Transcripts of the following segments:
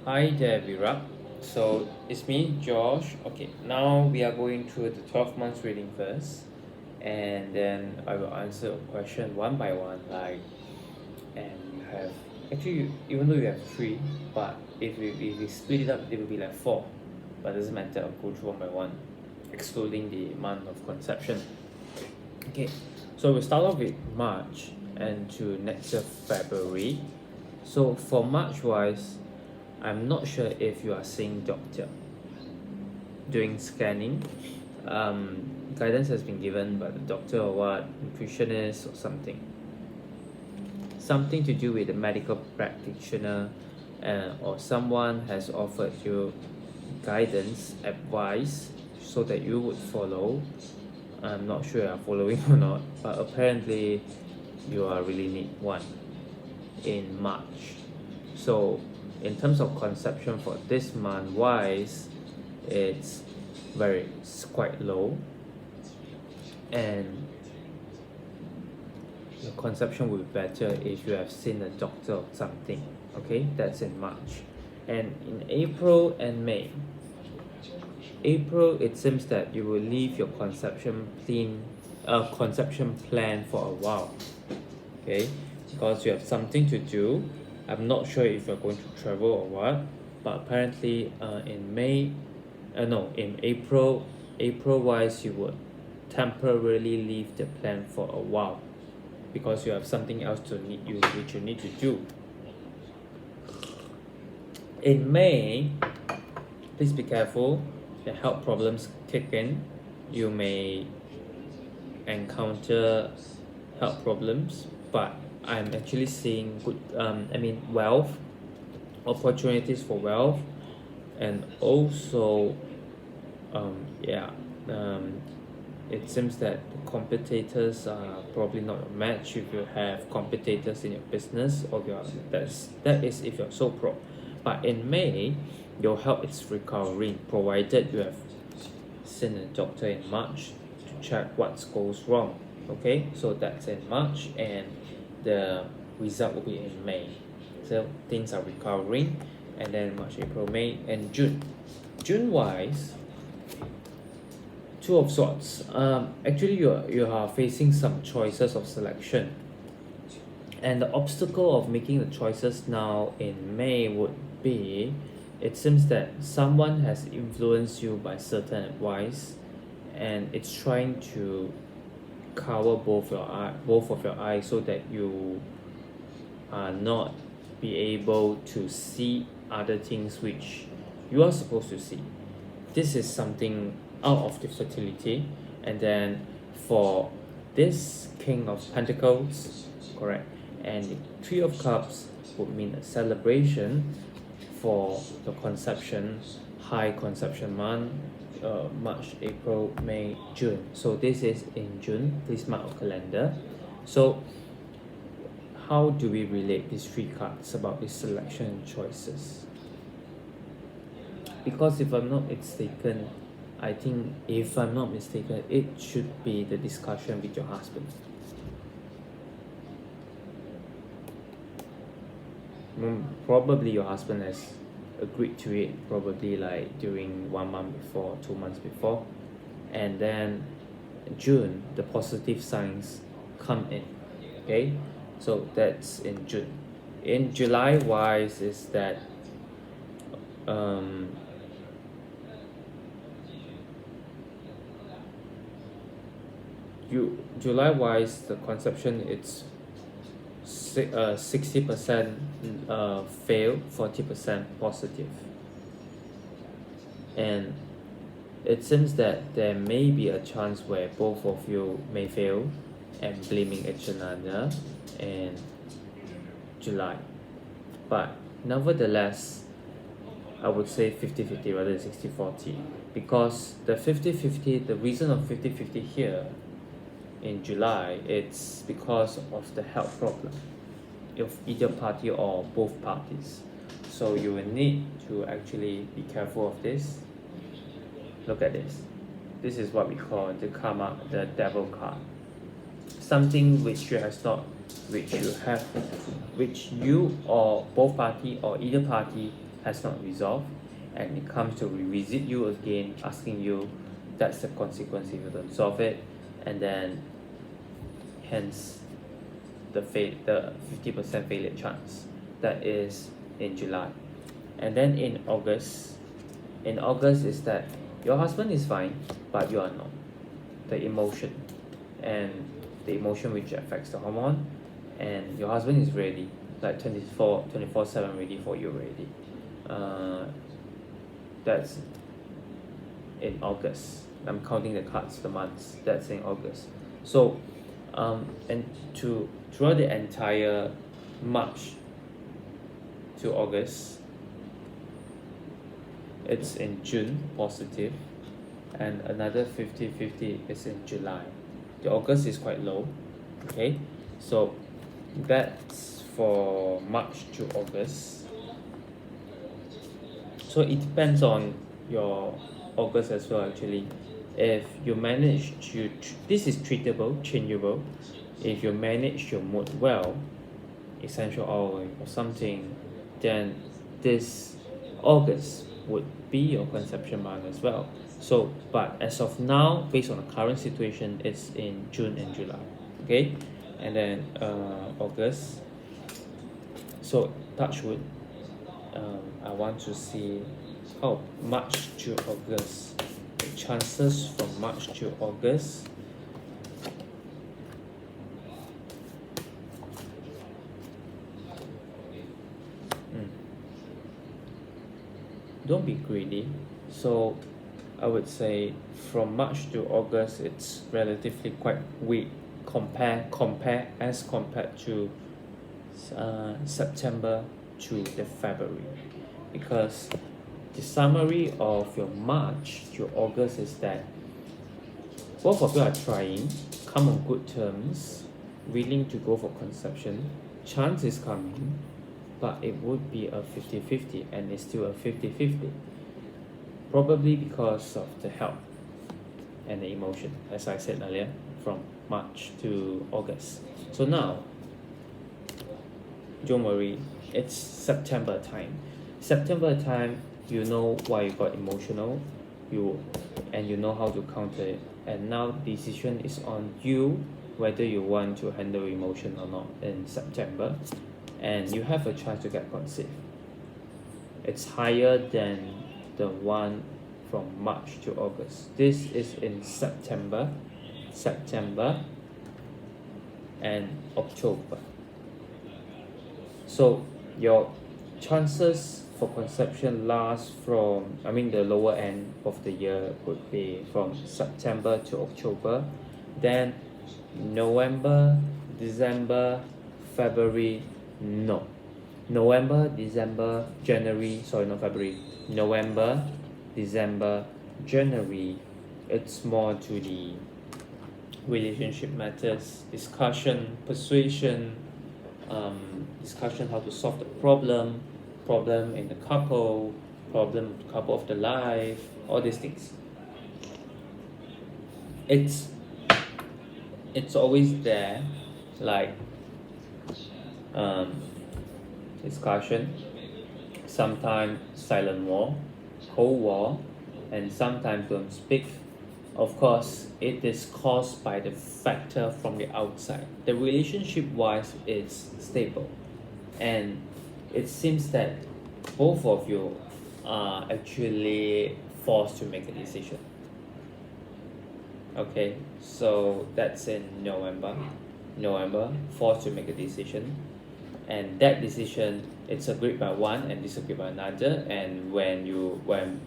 Hi there, Virag. So it's me, Josh. Okay, now we are going through the 12 months reading first, and then I will answer a question one by one. And you have actually, even though you have three, but if we split it up, it will be like four. But it doesn't matter, I'll go through one by one, excluding the month of conception. Okay, so we'll start off with March and to next year, February. So for March wise, I'm not sure if you are seeing doctor during scanning. Guidance has been given by the doctor or what, nutritionist or something to do with the medical practitioner, or someone has offered you guidance, advice, so that you would follow. I'm not sure you're following or not, but apparently you are really need one in March. So in terms of conception for this month wise, it's quite low, and your conception will be better if you have seen a doctor or something. Okay, that's in March. And in April and May, April, it seems that you will leave your conception plan for a while. Okay, because you have something to do. I'm not sure if you're going to travel or what, but apparently in May, no, in April wise, you would temporarily leave the plan for a while because you have something else which you need to do. In May, please be careful. The health problems kick in. You may encounter health problems, but I'm actually seeing good wealth, opportunities for wealth, and also yeah it seems that the competitors are probably not a match if you have competitors in your business, or that is if you're so pro. But in May, your health is recovering provided you have seen a doctor in March to check what goes wrong. Okay, so that's in March, and the result will be in May. So things are recovering, and then March, April, May, and June. June wise, Two of Swords. Actually, you are facing some choices of selection, and the obstacle of making the choices now in May would be, it seems that someone has influenced you by certain advice, and it's trying to cover both of your eyes, so that you are not be able to see other things which you are supposed to see. This is something out of the fertility. And then for this King of Pentacles, correct, and the Three of Cups would mean a celebration for the conception, high conception month, March, April, May, June. So this is in June. Please mark your calendar. So how do we relate these three cards about this selection and choices? Because if I'm not mistaken, it should be the discussion with your husband. Probably your husband has agreed to it, probably like during 1 month before, 2 months before. And then June, the positive signs come in. Okay, so that's in June. In July wise is that July wise, the conception, it's 60% fail, 40% positive. And it seems that there may be a chance where both of you may fail and blaming each another in July. But nevertheless, I would say 50-50 rather than 60-40, because the 50-50, the reason of 50-50 here in July, it's because of the health problem of either party or both parties. So you will need to actually be careful of this. Look at this. This is what we call the karma, the devil card. Something which you or both party or either party has not resolved, and it comes to revisit you again, asking you, that's the consequence if you don't solve it, and then hence the 50% failure chance. That is in July. And then in August is that your husband is fine, but you are not. The emotion, and the emotion which affects the hormone, and your husband is ready, like 24/7 ready for you already. That's in August. I'm counting the cards, the months. That's in August. So and throughout the entire March to August, it's in June positive, and another 50/50 is in July. The August is quite low. Okay, so that's for March to August. So it depends on your August as well actually. If you manage to this is treatable, changeable. If you manage your mood well, essential oil or something, then this August would be your conception month as well. So but as of now, based on the current situation, it's in June and July. Okay, and then August. So touch wood, I want to see how March to August, the chances from March to August. Don't be greedy. So I would say from March to August, it's relatively quite weak compared to September to the February, because the summary of your March to August is that both of you are trying, come on good terms, willing to go for conception, chance is coming, but it would be a 50/50, and it's still a 50/50, probably because of the health and the emotion, as I said earlier, from March to August. So now, don't worry, it's September time. You know why you got emotional, you know how to counter it, and now decision is on you whether you want to handle emotion or not in September, and you have a chance to get conceived. It's higher than the one from March to August. This is in September and October. So your chances for conception last from, the lower end of the year would be from September to October, then November, December, February, no. November, December, January, sorry, not February, November, December, January, it's more to the relationship matters, discussion, persuasion, discussion how to solve the problem in the couple of the life, all these things. It's always there, like discussion, sometimes silent war, cold war, and sometimes don't speak. Of course, it is caused by the factor from the outside. The relationship wise is stable, and it seems that both of you are actually forced to make a decision. Okay, so that's in November, forced to make a decision, and that decision, it's agreed by one and disagreed by another. And when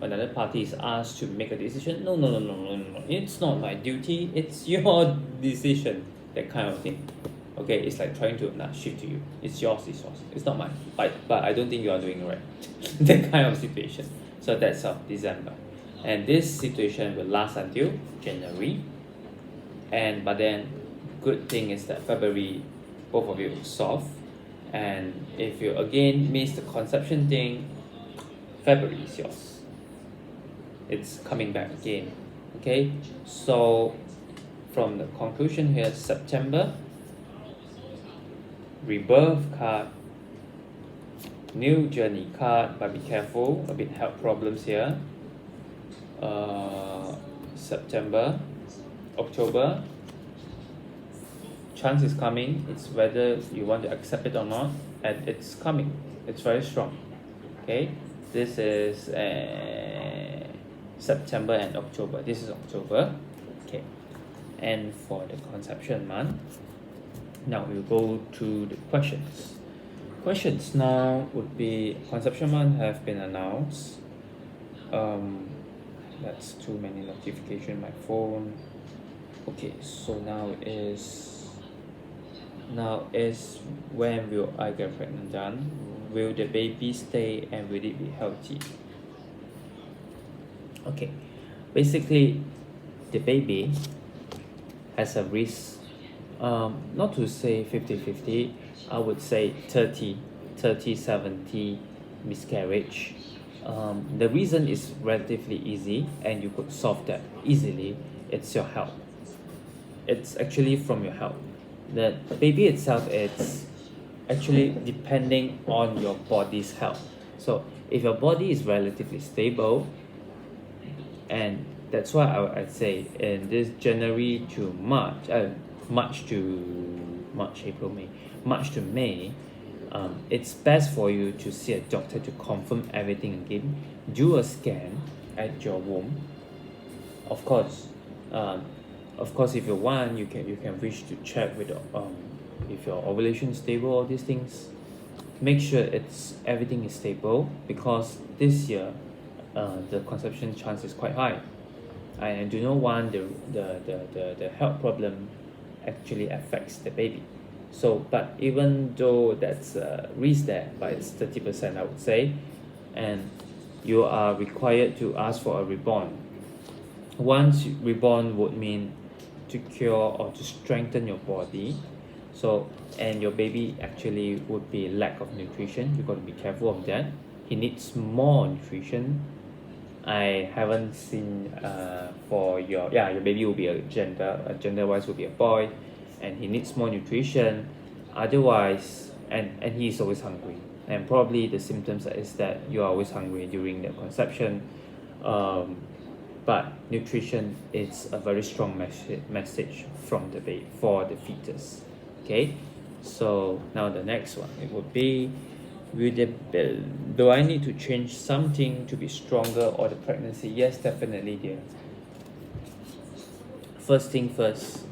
another party is asked to make a decision, no, it's not my duty, it's your decision, that kind of thing. Okay, it's like trying to shift to you, it's yours, it's not mine, but I don't think you are doing it right. That kind of situation. So that's December, and this situation will last until January. But then good thing is that February, both of you solve. And if you again miss the conception thing, February is yours, it's coming back again. Okay, so from the conclusion here, September, rebirth card, new journey card, but be careful, a bit health problems here. September, October, chance is coming. It's whether you want to accept it or not, and it's coming. It's very strong. Okay, this is September and October. This is October. Okay, and for the conception month, now we'll go to the questions. Questions now would be conception month have been announced. That's too many notification on my phone. Okay, so now is when will I get pregnant done? Will the baby stay and will it be healthy? Okay, basically the baby has a risk, not to say 50-50, I would say 30-70 miscarriage. The reason is relatively easy and you could solve that easily. It's your health. It's actually from your health. The baby itself, it's actually depending on your body's health. So if your body is relatively stable, and that's why I'd say in this January to March, March to May, it's best for you to see a doctor to confirm everything again. Do a scan at your womb. Of course, if you want, you can wish to check with if your ovulation is stable, all these things. Make sure everything is stable, because this year, the conception chance is quite high. I do not want the health problem actually affects the baby. So, but even though that's a risk there, but it's 30%, I would say, and you are required to ask for a reborn. Once reborn would mean to cure or to strengthen your body. So, and your baby actually would be lack of nutrition. You got to be careful of that. He needs more nutrition. I haven't seen for your baby will be a gender wise will be a boy, and he needs more nutrition. Otherwise, and he is always hungry, and probably the symptoms is that you are always hungry during the conception. But nutrition is a very strong message from the baby for the fetus. Okay, so now the next one, it would be, do I need to change something to be stronger or the pregnancy? Yes, definitely, dear. First thing first,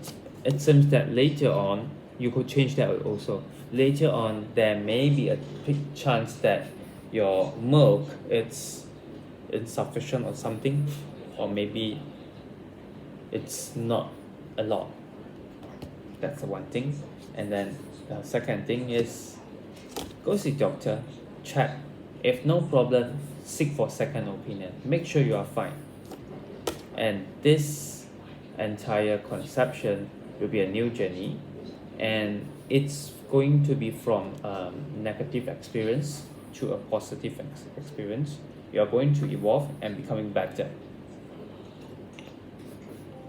it seems that later on you could change that also. Later on, there may be a big chance that your milk it's insufficient or something, or maybe it's not a lot. That's the one thing. And then the second thing is, go see doctor, check. If no problem, seek for second opinion. Make sure you are fine. And this entire conception will be a new journey, and it's going to be from negative experience to a positive experience. You are going to evolve and becoming better.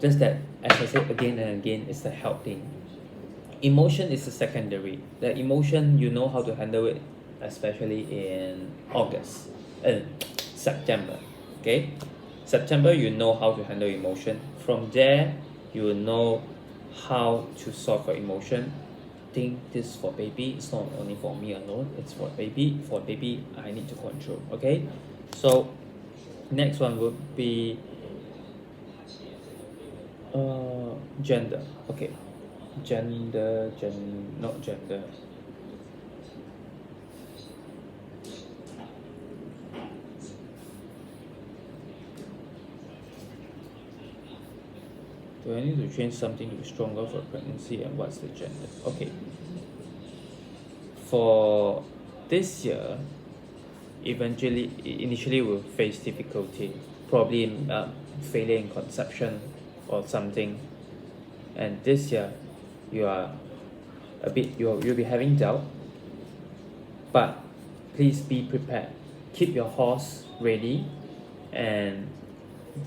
Just that, as I said again and again, it's the health thing. Emotion is the secondary. The emotion, you know how to handle it, especially in September. Okay, September, you know how to handle emotion. From there, you will know how to solve your emotion. Think this for baby, it's not only for me alone, it's for baby. For baby, I need to control. Okay, so next one would be gender. Okay, not gender. Do I need to change something to be stronger for pregnancy, and what's the gender? Okay. For this year, initially we'll face difficulty, probably failure in conception or something. And this year, you'll be having doubt, but please be prepared. Keep your horse ready, and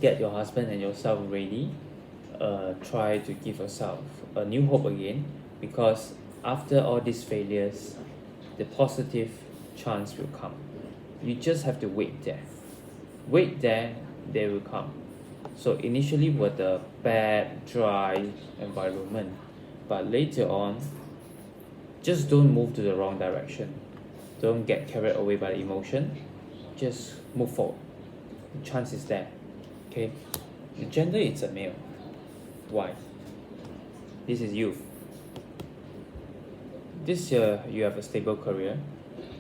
get your husband and yourself ready. Try to give yourself a new hope again, because after all these failures, the positive chance will come. You just have to wait there. Wait there, they will come. So initially with the bad, dry environment, but later on, just don't move to the wrong direction. Don't get carried away by the emotion. Just move forward. The chance is there. Okay. The gender is a male. Why? This is youth. This year you have a stable career.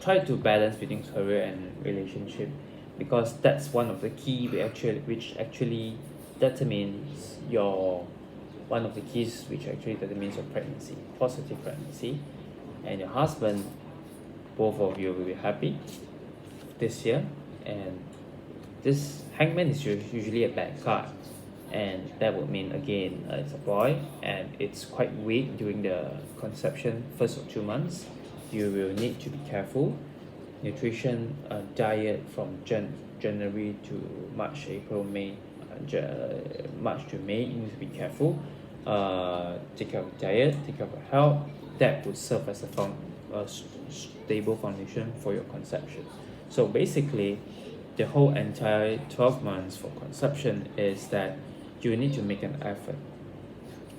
Try to balance between career and relationship, because that's one of the key which actually determines your one of the keys which actually determines your pregnancy, positive pregnancy. And your husband, both of you will be happy this year. And this hangman is usually a bad card, and that would mean again it's a boy and it's quite weak during the conception first of 2 months. You will need to be careful. Nutrition, diet from January to March, April, May, March to May, you need to be careful. Take care of diet, take care of your health. That would serve as a stable foundation for your conception. So basically, the whole entire 12 months for conception is that you need to make an effort.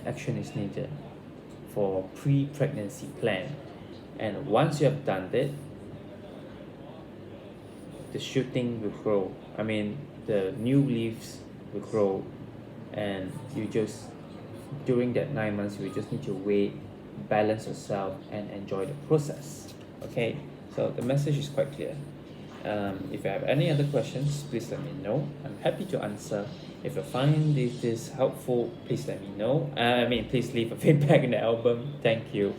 Action is needed for pre-pregnancy plan. And once you have done it, the shooting will grow. I mean, the new leaves will grow, and you just, during that 9 months, you just need to wait, balance yourself, and enjoy the process. Okay, so the message is quite clear. If you have any other questions, please let me know. I'm happy to answer. If you find this helpful, please let me know. Please leave a feedback in the album. Thank you.